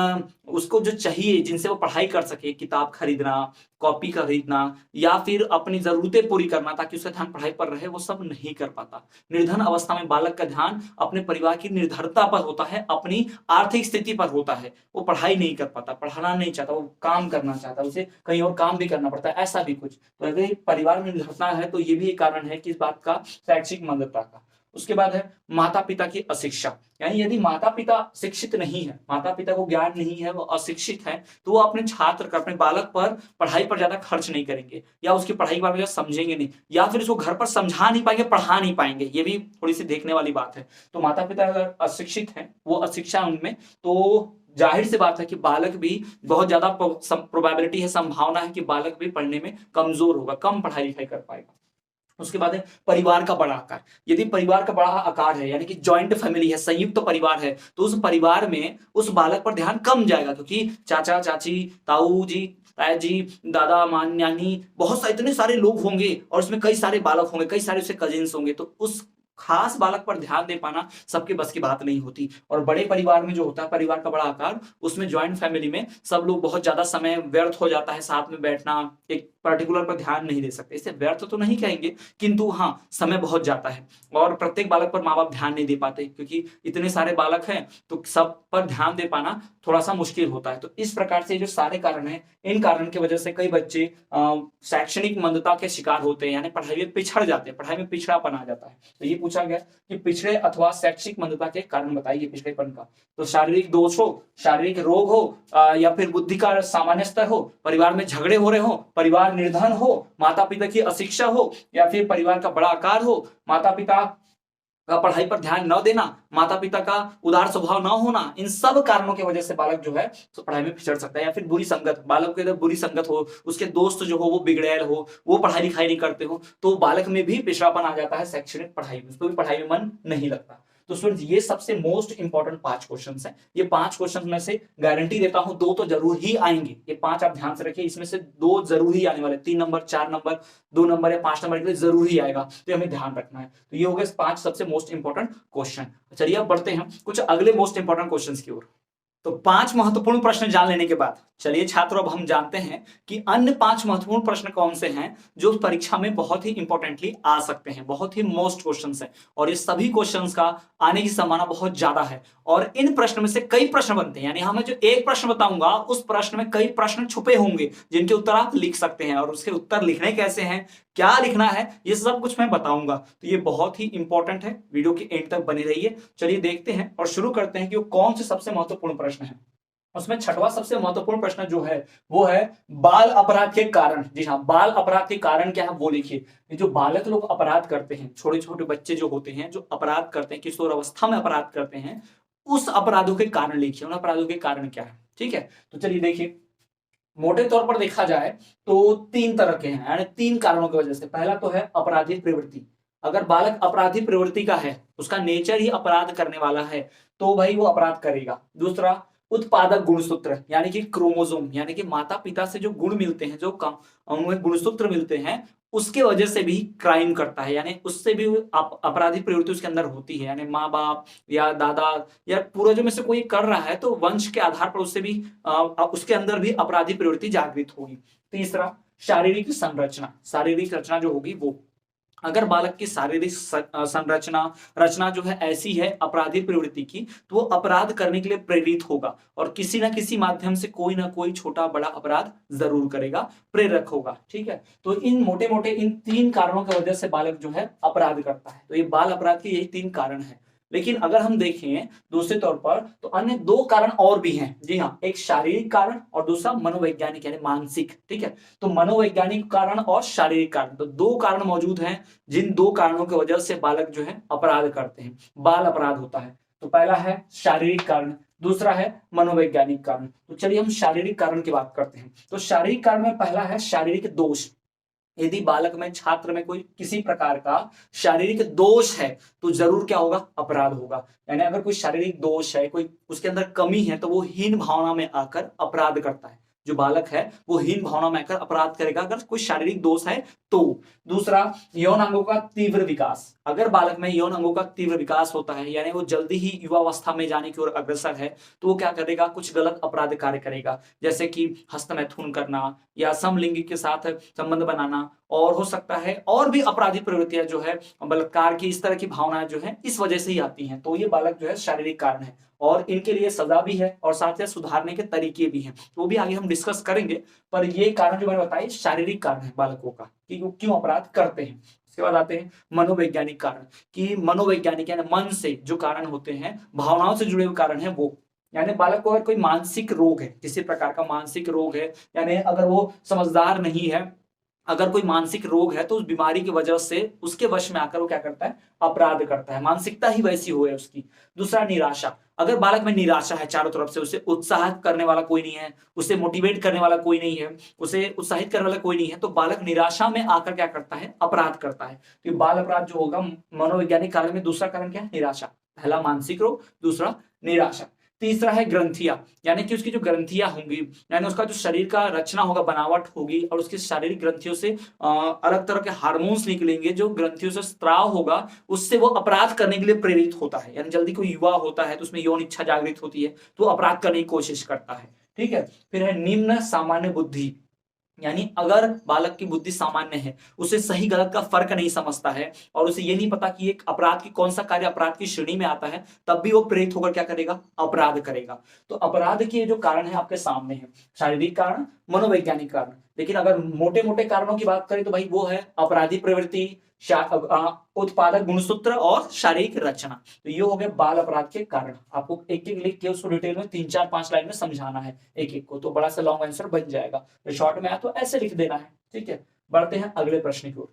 उसको जो चाहिए जिनसे वो पढ़ाई कर सके, किताब खरीदना, कॉपी खरीदना या फिर अपनी जरूरतें पूरी करना ताकि उसका ध्यान पढ़ाई पर रहे, वो सब नहीं कर पाता। निर्धन अवस्था में बालक का ध्यान अपने परिवार की निर्धनता पर होता है, अपनी आर्थिक स्थिति पर होता है, वो पढ़ाई नहीं कर पाता, पढ़ाना नहीं चाहता, वो काम करना चाहता, उसे कहीं और काम भी करना पड़ता है, ऐसा भी कुछ। तो अगर परिवार में निर्धनता है तो ये भी एक कारण है कि इस बात का, शैक्षिक मंदता का। उसके बाद है माता पिता की अशिक्षा, यानी यदि माता पिता शिक्षित नहीं है, माता पिता को ज्ञान नहीं है, वो अशिक्षित है, तो वो अपने छात्र का, अपने बालक पर पढ़ाई पर ज्यादा खर्च नहीं करेंगे या उसकी पढ़ाई के बारे में समझेंगे नहीं, या फिर उसको घर पर समझा नहीं पाएंगे, पढ़ा नहीं पाएंगे। ये भी थोड़ी सी देखने वाली बात है। तो माता पिता अगर अशिक्षित है, वो अशिक्षा उनमें, तो जाहिर सी बात है कि बालक भी बहुत ज्यादा प्रोबेबिलिटी है, संभावना है कि बालक भी पढ़ने में कमजोर होगा, कम पढ़ाई लिखाई कर पाएगा। उसके बाद है परिवार का बड़ा आकार। यदि परिवार का बड़ा आकार है, यानी कि जॉइंट फैमिली है, संयुक्त परिवार है, तो उस परिवार में उस बालक पर ध्यान कम जाएगा, क्योंकि चाचा चाची, ताऊ जी, ताया जी, दादा मान नानी, बहुत सारे, इतने सारे लोग होंगे और उसमें कई सारे बालक होंगे, कई सारे उसके कजिन्स होंगे, तो उस खास बालक पर ध्यान दे पाना सबके बस की बात नहीं होती। और बड़े परिवार में जो होता है, परिवार का बड़ा आकार, उसमें ज्वाइंट फैमिली में सब लोग बहुत ज्यादा समय व्यर्थ हो जाता है, साथ में बैठना, एक पर्टिकुलर पर ध्यान नहीं दे सकते। इसे व्यर्थ तो नहीं कहेंगे, किंतु हाँ समय बहुत जाता है और प्रत्येक बालक पर माँ बाप ध्यान नहीं दे पाते, क्योंकि इतने सारे बालक हैं तो सब पर ध्यान दे पाना थोड़ा सा मुश्किल होता है। तो इस प्रकार से जो सारे कारण हैं, इन कारण की वजह से कई बच्चे शैक्षणिक मंदता के शिकार होते हैं, यानी पढ़ाई में पिछड़ जाते हैं, पढ़ाई में पिछड़ापन आ जाता है। तो ये पूछा गया कि पिछड़े अथवा शैक्षिक मंदता के कारण बताइए पिछड़ेपन का। तो शारीरिक दोष हो, शारीरिक रोग हो, या फिर बुद्धि का सामान्य स्तर हो, परिवार में झगड़े हो रहे हो, परिवार निर्धन हो, माता पिता की अशिक्षा हो, या फिर परिवार का बड़ा आकार हो, माता पिता का पढ़ाई पर ध्यान न देना, माता पिता का उदार स्वभाव न होना, इन सब कारणों की वजह से बालक जो है तो पढ़ाई में पिछड़ सकता है। या फिर बुरी संगत, बालक के अंदर बुरी संगत हो, उसके दोस्त जो हो वो बिगड़ैल हो, वो पढ़ाई लिखाई नहीं करते हो, तो बालक में भी पिछड़ापन आ जाता है शैक्षणिक पढ़ाई में, उसको भी पढ़ाई में मन नहीं लगता। तो स्टूडेंट्स ये सबसे मोस्ट इंपॉर्टेंट 5 क्वेश्चंस हैं। ये 5 क्वेश्चन में से गारंटी देता हूं 2 तो जरूर ही आएंगे। ये 5 आप ध्यान से रखिए, इसमें से 2 जरूर ही आने वाले, 3 नंबर, 4 नंबर, 2 नंबर या 5 नंबर के लिए जरूर ही आएगा, तो हमें ध्यान रखना है। तो ये हो गए 5 सबसे मोस्ट इंपॉर्टेंट क्वेश्चन। चलिए अब बढ़ते हैं कुछ अगले मोस्ट इंपॉर्टेंट क्वेश्चन की ओर। तो 5 महत्वपूर्ण प्रश्न जान लेने के बाद चलिए छात्रों अब हम जानते हैं कि अन्य 5 महत्वपूर्ण प्रश्न कौन से हैं जो परीक्षा में बहुत ही इंपॉर्टेंटली आ सकते हैं, बहुत ही मोस्ट क्वेश्चंस हैं, और ये सभी क्वेश्चंस का आने की संभावना बहुत ज्यादा है। और इन प्रश्न में से कई प्रश्न बनते हैं, यानी हमें जो एक प्रश्न बताऊंगा उस प्रश्न में कई प्रश्न छुपे होंगे जिनके उत्तर आप लिख सकते हैं, और उसके उत्तर लिखने कैसे हैं, क्या लिखना है, ये सब कुछ मैं बताऊंगा। तो ये बहुत ही इंपॉर्टेंट है, वीडियो के एंड तक बने रहिए। चलिए देखते हैं और शुरू करते हैं कि वो कौन से सबसे महत्वपूर्ण प्रश्न है। उसमें छठवां सबसे महत्वपूर्ण प्रश्न जो है वो है बाल अपराध के कारण। जी हाँ, बाल अपराध के कारण क्या है वो लिखिए। ये जो बालक लोग अपराध करते हैं, छोटे छोटे बच्चे जो होते हैं जो अपराध करते हैं, किशोर अवस्था में अपराध करते हैं, उस अपराधों के कारण लिखिए, उन अपराधों के कारण क्या है। ठीक है, तो चलिए देखिए, मोटे तौर पर देखा जाए तो 3 तरह के हैं, यानी 3 कारणों की वजह से। पहला तो है अपराधी प्रवृत्ति। अगर बालक अपराधी प्रवृत्ति का है, उसका नेचर ही अपराध करने वाला है, तो भाई वो अपराध करेगा। दूसरा, उत्पादक गुणसूत्र, यानी कि क्रोमोसोम, यानी कि माता पिता से जो गुण मिलते हैं, जो उनमें गुणसूत्र मिलते हैं, उसके वजह से भी क्राइम करता है, यानी उससे भी अपराधी प्रवृत्ति उसके अंदर होती है। यानी माँ बाप या दादा या पूर्वजों में से कोई कर रहा है तो वंश के आधार पर उससे भी उसके अंदर भी अपराधी प्रवृत्ति जागृत होगी। तीसरा, शारीरिक संरचना, शारीरिक रचना जो होगी वो, अगर बालक की शारीरिक संरचना रचना जो है ऐसी है अपराधी प्रवृत्ति की, तो वो अपराध करने के लिए प्रेरित होगा और किसी ना किसी माध्यम से कोई ना कोई छोटा बड़ा अपराध जरूर करेगा, प्रेरक होगा। ठीक है, तो इन मोटे मोटे इन 3 कारणों की वजह से बालक जो है अपराध करता है। तो ये बाल अपराध के यही 3 कारण है। लेकिन अगर हम देखें दूसरे तौर पर तो अन्य 2 कारण और भी हैं। जी हाँ, एक शारीरिक कारण और दूसरा मनोवैज्ञानिक यानी मानसिक। ठीक है, तो मनोवैज्ञानिक कारण और शारीरिक कारण, तो 2 कारण मौजूद हैं जिन 2 कारणों की वजह से बालक जो है अपराध करते हैं, बाल अपराध होता है। तो पहला है शारीरिक कारण, दूसरा है मनोवैज्ञानिक कारण। तो चलिए हम शारीरिक कारण की बात करते हैं। तो शारीरिक कारण में पहला है शारीरिक दोष। यदि बालक में, छात्र में कोई किसी प्रकार का शारीरिक दोष है तो जरूर क्या होगा, अपराध होगा। यानी अगर कोई शारीरिक दोष है, कोई उसके अंदर कमी है, तो वो हीन भावना में आकर अपराध करता है। जो बालक है वो हीन भावना में आकर अपराध करेगा अगर कोई शारीरिक दोष है तो। दूसरा, यौन अंगों का तीव्र विकास। अगर बालक में यौन अंगों का तीव्र विकास होता है, यानी वो जल्दी ही युवावस्था में जाने की ओर अग्रसर है, तो वो क्या करेगा, कुछ गलत अपराध कार्य करेगा, जैसे कि हस्तमैथुन करना या समलिंगी के साथ संबंध बनाना, और हो सकता है और भी अपराधी प्रवृत्तियां जो है, बलात्कार की, इस तरह की भावनाएं जो है इस वजह से ही आती हैं। तो ये बालक जो है शारीरिक कारण है और इनके लिए सजा भी है और साथ ही सुधारने के तरीके भी हैं, तो भी आगे हम डिस्कस करेंगे। पर ये कारण जो मैंने बताया शारीरिक कारण है बालकों का कि वो क्यों अपराध करते हैं। उसके बाद आते हैं मनोवैज्ञानिक कारण, कि मनोवैज्ञानिक यानी मन से जो कारण होते हैं, भावनाओं से जुड़े हुए कारण है वो। यानी बालक को अगर कोई मानसिक रोग है, किसी प्रकार का मानसिक रोग है, यानी अगर वो समझदार नहीं है, अगर कोई मानसिक रोग है तो उस बीमारी की वजह से उसके वश में आकर वो क्या करता है, अपराध करता है, मानसिकता ही वैसी हो है उसकी। दूसरा, निराशा। अगर बालक में निराशा है चारों तरफ से, उसे उत्साह करने वाला कोई नहीं है, उसे मोटिवेट करने वाला कोई नहीं है, उसे उत्साहित करने वाला कोई नहीं है, तो बालक निराशा में आकर क्या करता है, अपराध करता है। तो बाल अपराध जो होगा मनोवैज्ञानिक कारण में दूसरा कारण क्या है, निराशा। पहला मानसिक रोग, दूसरा निराशा। तीसरा है ग्रंथियां, यानी कि उसकी जो ग्रंथियां होंगी, यानी उसका जो शरीर का रचना होगा, बनावट होगी, और उसकी शारीरिक ग्रंथियों से अलग तरह के हार्मोन्स निकलेंगे, जो ग्रंथियों से स्त्राव होगा, उससे वो अपराध करने के लिए प्रेरित होता है। यानी जल्दी कोई युवा होता है तो उसमें यौन इच्छा जागृत होती है तो अपराध करने की कोशिश करता है। ठीक है, फिर है निम्न सामान्य बुद्धि। यानी अगर बालक की बुद्धि सामान्य है, उसे सही गलत का फर्क नहीं समझता है और उसे ये नहीं पता कि एक अपराध की कौन सा कार्य अपराध की श्रेणी में आता है, तब भी वो प्रेरित होकर क्या करेगा, अपराध करेगा। तो अपराध के जो कारण है आपके सामने है, शारीरिक कारण, मनोवैज्ञानिक कारण। लेकिन अगर मोटे मोटे कारणों की बात करें तो भाई वो है अपराधी प्रवृत्ति, उत्पादक गुणसूत्र और शारीरिक रचना। तो ये हो गए बाल अपराध के कारण। आपको एक एक लिख के उसको डिटेल में 3 4 5 लाइन में समझाना है एक एक को, तो बड़ा सा लॉन्ग आंसर बन जाएगा। तो शॉर्ट में आया तो ऐसे लिख देना है, ठीक है। बढ़ते हैं अगले प्रश्न की ओर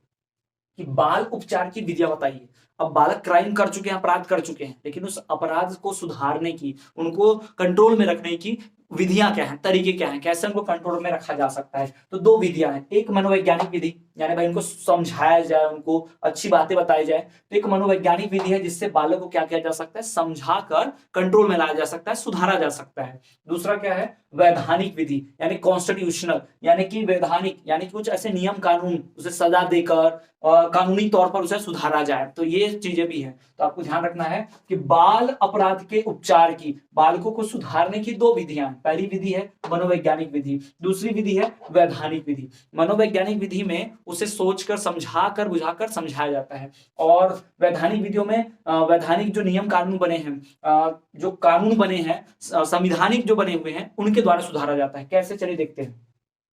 कि बाल उपचार की विधियां बताइए। अब बालक क्राइम कर चुके हैं, अपराध कर चुके हैं, लेकिन उस अपराध को सुधारने की, उनको कंट्रोल में रखने की विधियां क्या हैं, तरीके क्या हैं, कैसे उनको कंट्रोल में रखा जा सकता है। तो दो विधियां हैं, एक मनोवैज्ञानिक विधि, यानी भाई उनको समझाया जाए, उनको अच्छी बातें बताई जाए। तो एक मनोवैज्ञानिक विधि है जिससे बालक को क्या किया जा सकता है, समझाकर कंट्रोल में लाया जा सकता है, सुधारा जा सकता है। दूसरा क्या है, वैधानिक विधि, यानी कॉन्स्टिट्यूशनल, यानी कि वैधानिक, यानी कि कुछ ऐसे नियम कानून, उसे सजा देकर कानूनी तौर पर उसे सुधारा जाए। तो ये चीजें भी हैं। तो आपको ध्यान रखना है कि बाल अपराध के उपचार की, बालकों को सुधारने की दो विधियां हैं। पहली विधि है मनोवैज्ञानिक विधि, दूसरी विधि है वैधानिक विधि। मनोवैज्ञानिक विधि में उसे सोचकर, समझाकर, बुझाकर समझाया जाता है, और वैधानिक विधियों में वैधानिक जो नियम कानून बने हैं, जो कानून बने हैं, संविधानिक जो बने हुए हैं, उनके द्वारा सुधारा जाता है। कैसे, चलिए देखते हैं।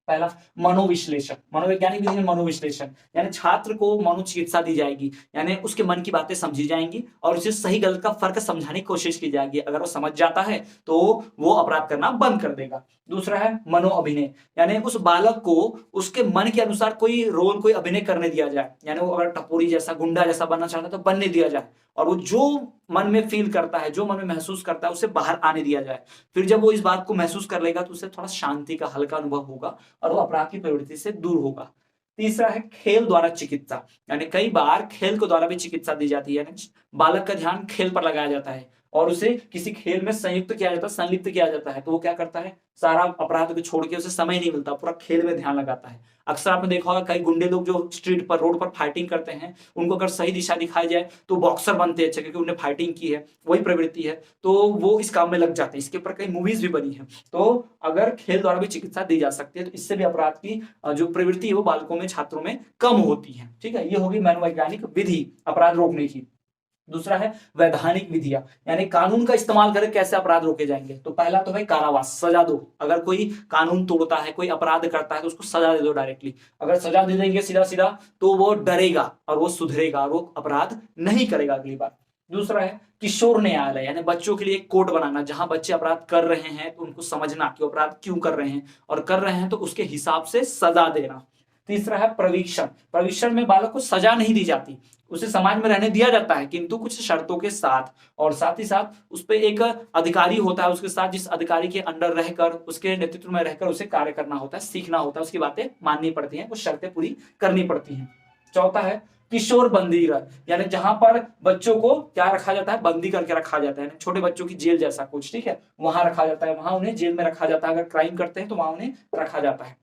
पहला मनोविश्लेषण, मनोवैज्ञानिक विधि में मनोविश्लेषण, यानी छात्र को मनोचिकित्सा दी जाएगी, यानी उसके मन की बातें समझी जाएंगी और उसे सही गलत का फर्क समझाने की कोशिश की जाएगी। अगर वो समझ जाता है तो वो अपराध करना बंद कर देगा। दूसरा है मनो अभिनय, यानी उस बालक को उसके मन के अनुसार कोई रोल, कोई अभिनय करने दिया जाए, यानी वो अगर टपोरी जैसा, गुंडा जैसा बनना चाहता है तो बनने दिया जाए, और वो जो मन में फील करता है, जो मन में महसूस करता है, उसे बाहर आने दिया जाए। फिर जब वो इस बात को महसूस कर लेगा तो उसे थोड़ा शांति का, हल्का अनुभव होगा और वो अपराध की प्रवृत्ति से दूर होगा। तीसरा है खेल द्वारा चिकित्सा, यानी कई बार खेल के द्वारा भी चिकित्सा दी जाती है, यानी बालक का ध्यान खेल पर लगाया जाता है और उसे किसी खेल में संयुक्त किया जाता है, संलिप्त किया जाता है। तो वो क्या करता है, सारा अपराध को छोड़ के उसे समय नहीं मिलता, पूरा खेल में ध्यान लगाता है। अक्सर आपने देखा होगा कई गुंडे लोग जो स्ट्रीट पर, रोड पर फाइटिंग करते हैं, उनको अगर सही दिशा दिखाई जाए तो बॉक्सर बनते हैं अच्छे, क्योंकि उन्हें फाइटिंग की है, वही प्रवृत्ति है, तो वो इस काम में लग जाते हैं। इसके ऊपर कई मूवीज भी बनी है। तो अगर खेल द्वारा भी चिकित्सा दी जा सकती है तो इससे भी अपराध की जो प्रवृत्ति है वो बालकों में, छात्रों में कम होती है। ठीक है, ये होगी मनोवैज्ञानिक विधि अपराध रोकने की। दूसरा है वैधानिक विधियां, यानी कानून का इस्तेमाल करके कैसे अपराध रोके जाएंगे। तो पहला तो भाई कारावास, सजा दो। अगर कोई कानून तोड़ता है, कोई अपराध करता है तो उसको सजा दे दो डायरेक्टली। अगर सजा दे देंगे सीधा सीधा तो वो डरेगा और वो सुधरेगा और वो अपराध नहीं करेगा अगली बार। दूसरा है किशोर न्यायालय, यानी बच्चों के लिए एक कोर्ट बनाना, जहां बच्चे अपराध कर रहे हैं तो उनको समझना कि अपराध क्यों कर रहे हैं, और कर रहे हैं तो उसके हिसाब से सजा देना। तीसरा है प्रशिक्षण, प्रशिक्षण में बालक को सजा नहीं दी जाती, उसे समाज में रहने दिया जाता है, किंतु कुछ शर्तों के साथ, और साथ ही साथ उस पर एक अधिकारी होता है उसके साथ, जिस अधिकारी के अंडर रहकर, उसके नेतृत्व में रहकर उसे कार्य करना होता है, सीखना होता है, उसकी बातें माननी पड़ती हैं, कुछ शर्तें पूरी करनी पड़ती हैं। चौथा है किशोर बंदी गृह, यानी जहां पर बच्चों को क्या रखा जाता है, बंदी करके रखा जाता है, छोटे बच्चों की जेल जैसा कुछ, ठीक है, वहां रखा जाता है, वहां उन्हें जेल में रखा जाता है। अगर क्राइम करते हैं तो वहां उन्हें रखा जाता है,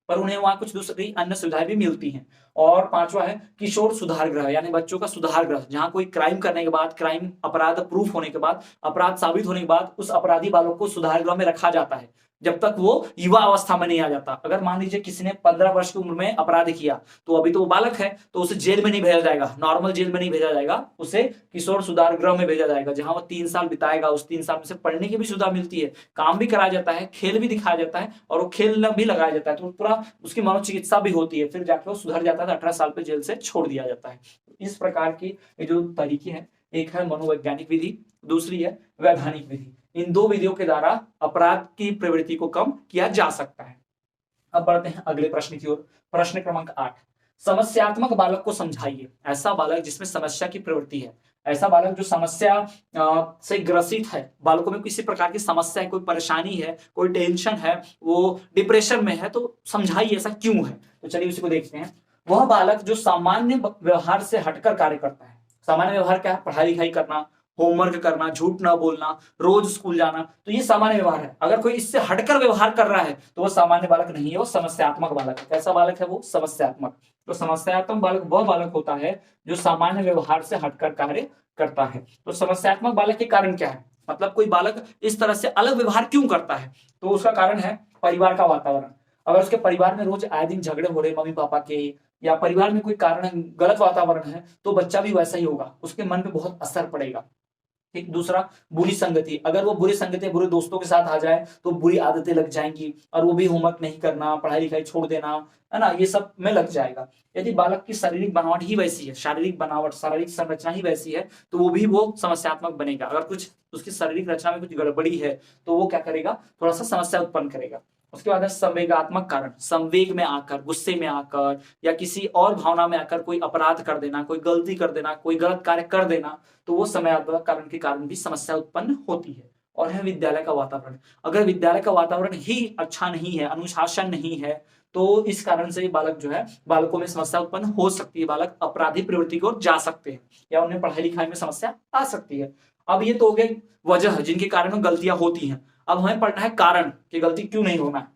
पर उन्हें वहां कुछ दूसरी अन्य सुविधाएं भी मिलती हैं। और पांचवा है किशोर सुधार गृह, यानी बच्चों का सुधार गृह, जहां कोई क्राइम करने के बाद, क्राइम अपराध प्रूफ होने के बाद, अपराध साबित होने के बाद उस अपराधी बालक को सुधार गृह में रखा जाता है जब तक वो युवा अवस्था में नहीं आ जाता। अगर मान लीजिए किसी ने 15 वर्ष की उम्र में अपराध किया तो अभी तो वो बालक है, तो उसे जेल में नहीं भेजा जाएगा, नॉर्मल जेल में नहीं भेजा जाएगा, उसे किशोर सुधार गृह में भेजा जाएगा, जहां वो 3 साल बिताएगा। उस 3 साल में से पढ़ने की भी सुविधा मिलती है, काम भी कराया जाता है, खेल भी दिखाया जाता है और वो खेल भी लगाया जाता है, तो पूरा उसकी मनोचिकित्सा भी होती है, फिर जाके वो सुधर जाता है, 18 साल पे जेल से छोड़ दिया जाता है। इस प्रकार की जो तरीके हैं, एक है मनोवैज्ञानिक विधि, दूसरी है वैधानिक विधि। इन दो विधियों के द्वारा अपराध की प्रवृत्ति को कम किया जा सकता है। अब बढ़ते हैं अगले प्रश्न की ओर। प्रश्न क्रमांक 8, समस्यात्मक बालक को समझाइए। ऐसा बालक जिसमें समस्या की प्रवृत्ति है, ऐसा बालक जो समस्या से ग्रसित है, बालकों में किसी प्रकार की समस्या है, कोई परेशानी है, कोई टेंशन है, वो डिप्रेशन में है, तो समझाइए ऐसा क्यों है। तो चलिए उसी को देखते हैं। वह बालक जो सामान्य व्यवहार से हटकर कार्य करता है। सामान्य व्यवहार क्या है, पढ़ाई लिखाई करना, होमवर्क करना, झूठ ना बोलना, रोज स्कूल जाना, तो ये सामान्य व्यवहार है। अगर कोई इससे हटकर व्यवहार कर रहा है तो वो सामान्य बालक नहीं है, वो समस्यात्मक बालक है। कैसा बालक है वो, समस्यात्मक। तो समस्यात्मक बालक वह बालक होता है जो सामान्य व्यवहार से हटकर कार्य करता है। तो समस्यात्मक बालक के कारण क्या है, मतलब कोई बालक इस तरह से अलग व्यवहार क्यों करता है, तो उसका कारण है परिवार का वातावरण। अगर उसके परिवार में रोज आए दिन झगड़े हो रहे मम्मी पापा के, या परिवार में कोई कारण गलत वातावरण है, तो बच्चा भी वैसा ही होगा, उसके मन पे बहुत असर पड़ेगा। ठीक। दूसरा, बुरी संगति, अगर वो बुरी संगति बुरे दोस्तों के साथ आ जाए तो बुरी आदतें लग जाएंगी और वो भी होमवर्क नहीं करना, पढ़ाई लिखाई छोड़ देना, है ना, ये सब में लग जाएगा। यदि बालक की शारीरिक बनावट ही वैसी है, शारीरिक बनावट, शारीरिक संरचना ही वैसी है, तो वो भी वो समस्यात्मक बनेगा। अगर कुछ उसकी शारीरिक रचना में कुछ गड़बड़ी है तो वो क्या करेगा, थोड़ा सा समस्या उत्पन्न करेगा। उसके बाद है संवेगात्मक कारण, संवेग में आकर, गुस्से में आकर या किसी और भावना में आकर कोई अपराध कर देना, कोई गलती कर देना, कोई गलत कार्य कर देना, तो वो समयात्मक कारण के कारण भी समस्या उत्पन्न होती है। और है विद्यालय का वातावरण, अगर विद्यालय का वातावरण ही अच्छा नहीं है, अनुशासन नहीं है, तो इस कारण से बालक जो है, बालकों में समस्या उत्पन्न हो सकती है, बालक अपराधी प्रवृत्ति की ओर जा सकते हैं या उन्हें पढ़ाई लिखाई में समस्या आ सकती है। अब ये तो हो गई वजह जिनके कारण गलतियां होती हैं। अब हमें पढ़ना है कारण कि गलती क्यों नहीं होना है,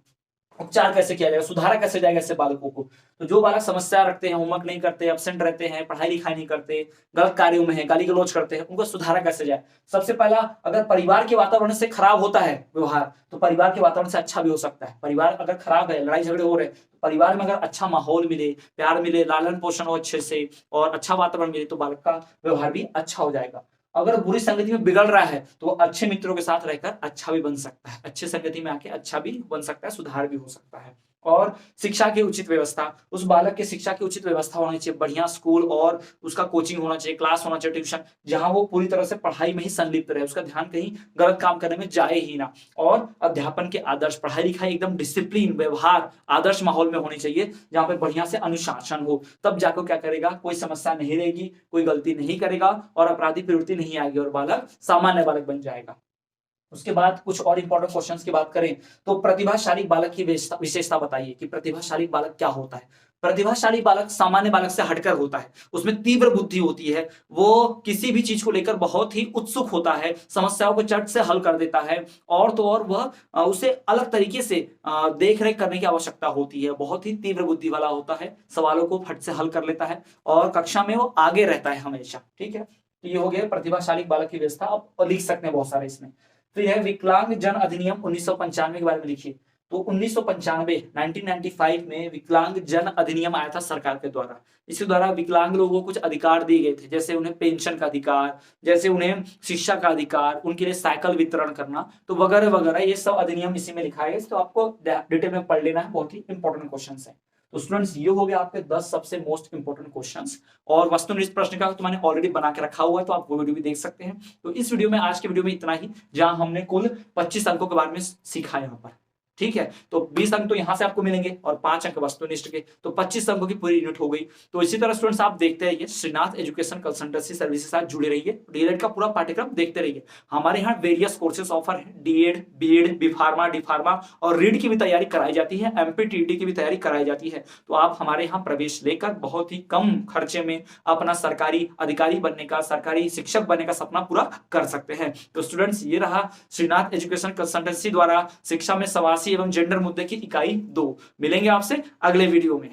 उपचार कैसे किया जाएगा, सुधारा कैसे जाएगा ऐसे बालकों को। तो जो बालक समस्या रखते हैं, होमवर्क नहीं करते, एब्सेंट रहते हैं, पढ़ाई लिखाई नहीं करते, गलत कार्यों में है, गाली गलौज करते हैं, उनको सुधारा कैसे जाए। सबसे पहला, अगर परिवार के वातावरण से खराब होता है व्यवहार, तो परिवार के वातावरण से अच्छा भी हो सकता है। परिवार अगर खराब है, लड़ाई झगड़े हो रहे हैं, तो परिवार में अगर अच्छा माहौल मिले, प्यार मिले, लालन पोषण हो अच्छे से और अच्छा वातावरण मिले, तो बालक का व्यवहार भी अच्छा हो जाएगा। अगर बुरी संगति में बिगड़ रहा है तो वो अच्छे मित्रों के साथ रहकर अच्छा भी बन सकता है, अच्छे संगति में आके अच्छा भी बन सकता है, सुधार भी हो सकता है। और शिक्षा की उचित व्यवस्था, उस बालक के शिक्षा की उचित व्यवस्था होनी चाहिए, बढ़िया स्कूल और उसका कोचिंग होना चाहिए, क्लास होना चाहिए, ट्यूशन, जहां वो पूरी तरह से पढ़ाई में ही संलिप्त रहे, उसका ध्यान कहीं गलत काम करने में जाए ही ना। और अध्यापन के आदर्श, पढ़ाई लिखाई एकदम डिसिप्लिन, व्यवहार, आदर्श माहौल में होनी चाहिए, जहां पे बढ़िया से अनुशासन हो, तब जाकर क्या करेगा, कोई समस्या नहीं रहेगी, कोई गलती नहीं करेगा और अपराधी प्रवृत्ति नहीं आएगी और बालक सामान्य बालक बन जाएगा। उसके बाद कुछ और इंपॉर्टेंट क्वेश्चंस की बात करें तो प्रतिभाशाली बालक की विशेषता बताइए कि प्रतिभाशाली बालक क्या होता है। प्रतिभाशाली बालक सामान्य बालक से हटकर होता है, उसमें तीव्र बुद्धि होती है, वो किसी भी चीज को लेकर बहुत ही उत्सुक होता है, समस्याओं को चट से हल कर देता है, और तो और वह उसे अलग तरीके से देख रेख करने की आवश्यकता होती है, बहुत ही तीव्र बुद्धि वाला होता है, सवालों को फट से हल कर लेता है और कक्षा में वो आगे रहता है हमेशा। ठीक है, तो ये हो गया प्रतिभाशाली बालक की व्यवस्था। आप लिख सकते हैं बहुत सारे इसमें। फिर है विकलांग जन अधिनियम 1995 के बारे में लिखिए। तो 1995 में विकलांग जन अधिनियम आया था सरकार के द्वारा। इसके द्वारा विकलांग लोगों को कुछ अधिकार दिए गए थे, जैसे उन्हें पेंशन का अधिकार, जैसे उन्हें शिक्षा का अधिकार, उनके लिए साइकिल वितरण करना, तो वगैरह वगैरह, ये सब अधिनियम इसी में लिखा है। तो आपको डिटेल में पढ़ लेना है, बहुत ही इंपॉर्टेंट क्वेश्चन है। तो स्टूडेंट्स, ये हो गया आपके 10 सबसे मोस्ट इंपोर्टेंट क्वेश्चंस। और वस्तुनिष्ठ प्रश्न का तो मैंने ऑलरेडी बना के रखा हुआ है, तो आप वो वीडियो भी देख सकते हैं। तो इस वीडियो में, आज के वीडियो में इतना ही, जहां हमने कुल 25 अंकों के बारे में सीखा यहाँ पर। ठीक है, तो 20 अंक तो यहां से आपको मिलेंगे और 5 अंक वस्तुनिष्ठ के, तो 25 अंकों की पूरी यूनिट हो गई। तो इसी तरह स्टूडेंट्स आप देखते रहिए, श्रीनाथ एजुकेशन कंसल्टेंसी सर्विस के साथ जुड़े रहिए, डीएलएड का पूरा पाठ्यक्रम देखते रहिए। हमारे यहाँ वेरियस कोर्सेस ऑफर है, D Ed, B Ed, B pharma, D pharma और रीड की भी तैयारी कराई जाती है, एमपीटीटी की भी तैयारी कराई जाती है। तो आप हमारे यहाँ प्रवेश लेकर बहुत ही कम खर्चे में अपना सरकारी अधिकारी बनने का, सरकारी शिक्षक बनने का सपना पूरा कर सकते हैं। तो स्टूडेंट्स, ये रहा श्रीनाथ एजुकेशन कंसल्टेंसी द्वारा शिक्षा में समावेशी एवं जेंडर मुद्दे की इकाई 2। मिलेंगे आपसे अगले वीडियो में।